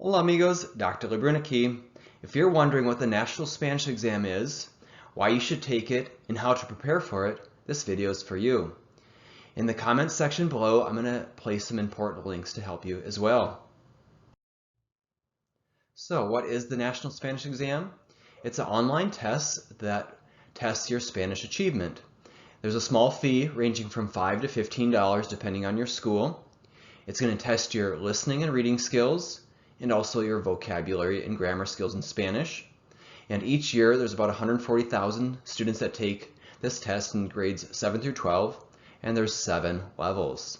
Hola amigos, Dr. Lebrun aquí. If you're wondering what the National Spanish Exam is, why you should take it, and how to prepare for it, this video is for you. In the comments section below, I'm going to place some important links to help you as well. So what is the National Spanish Exam? It's an online test that tests your Spanish achievement. There's a small fee ranging from $5 to $15 depending on your school. It's going to test your listening and reading skills, and also your vocabulary and grammar skills in Spanish. And each year there's about 140,000 students that take this test in grades 7 through 12, and there's 7 levels.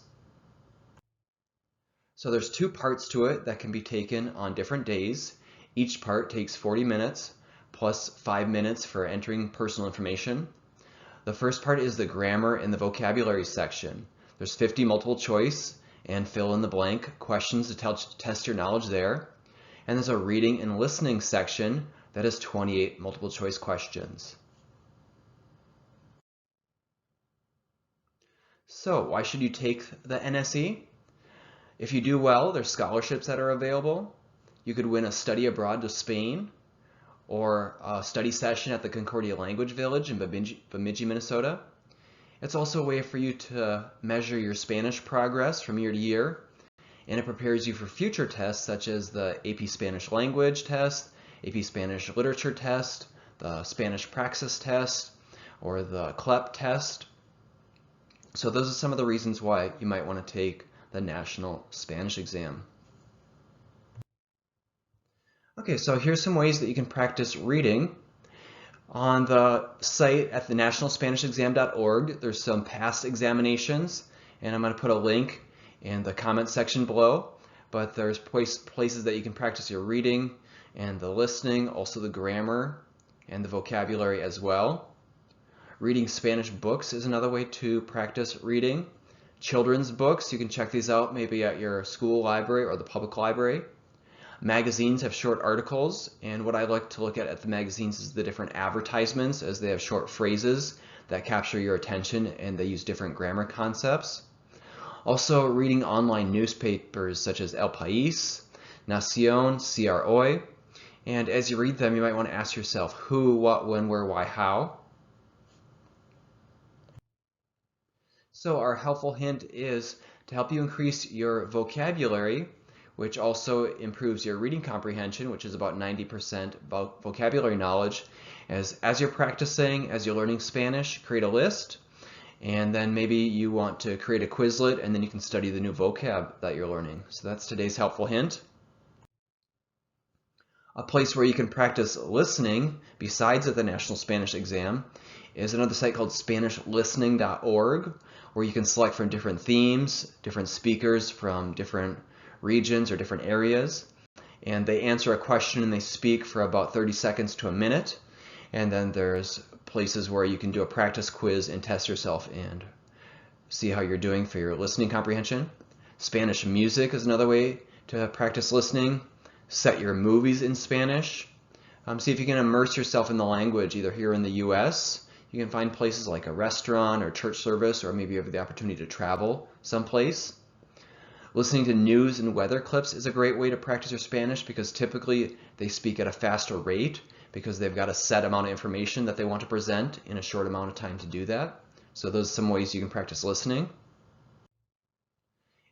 So there's 2 parts to it that can be taken on different days. Each part takes 40 minutes plus 5 minutes for entering personal information. The first part is the grammar and the vocabulary section. There's 50 multiple choice and fill in the blank questions to test your knowledge there. And there's a reading and listening section that has 28 multiple choice questions. So why should you take the NSE? If you do well, there's scholarships that are available. You could win a study abroad to Spain, or a study session at the Concordia Language Village in Bemidji, Minnesota. It's also a way for you to measure your Spanish progress from year to year, and it prepares you for future tests such as the AP Spanish Language Test, AP Spanish Literature Test, the Spanish Praxis Test, or the CLEP Test. So those are some of the reasons why you might want to take the National Spanish Exam. Okay, so here's some ways that you can practice reading. On the site at thenationalspanishexam.org, there's some past examinations, and I'm going to put a link in the comment section below. But there's places that you can practice your reading and the listening, also the grammar and the vocabulary as well. Reading Spanish books is another way to practice reading. Children's books, you can check these out maybe at your school library or the public library. Magazines have short articles, and what I like to look at the magazines is the different advertisements, as they have short phrases that capture your attention and they use different grammar concepts. Also, reading online newspapers such as El País, Nación, CR Hoy, and as you read them you might want to ask yourself who, what, when, where, why, how. So our helpful hint is to help you increase your vocabulary, which also improves your reading comprehension, which is about 90% vocabulary knowledge. As you're practicing, as you're learning Spanish, create a list, and then maybe you want to create a Quizlet, and then you can study the new vocab that you're learning. So that's today's helpful hint. A place where you can practice listening, besides at the National Spanish Exam, is another site called SpanishListening.org, where you can select from different themes, different speakers from different regions or different areas, and they answer a question and they speak for about 30 seconds to a minute. And then there's places where you can do a practice quiz and test yourself and see how you're doing for your listening comprehension. Spanish music is another way to practice listening. Set your movies in Spanish. See if you can immerse yourself in the language, either here in the US. You can find places like a restaurant or church service, or maybe you have the opportunity to travel someplace. Listening to news and weather clips is a great way to practice your Spanish, because typically they speak at a faster rate because they've got a set amount of information that they want to present in a short amount of time to do that. So those are some ways you can practice listening.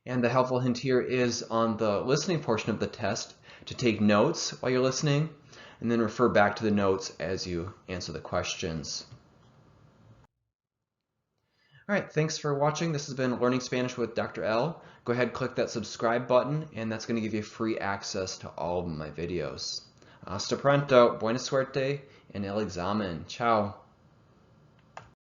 And the helpful hint here is on the listening portion of the test to take notes while you're listening, and then refer back to the notes as you answer the questions. All right, thanks for watching. This has been Learning Spanish with Dr. L. Go ahead and click that subscribe button, and that's going to give you free access to all of my videos. Hasta pronto, buena suerte en el examen. Ciao.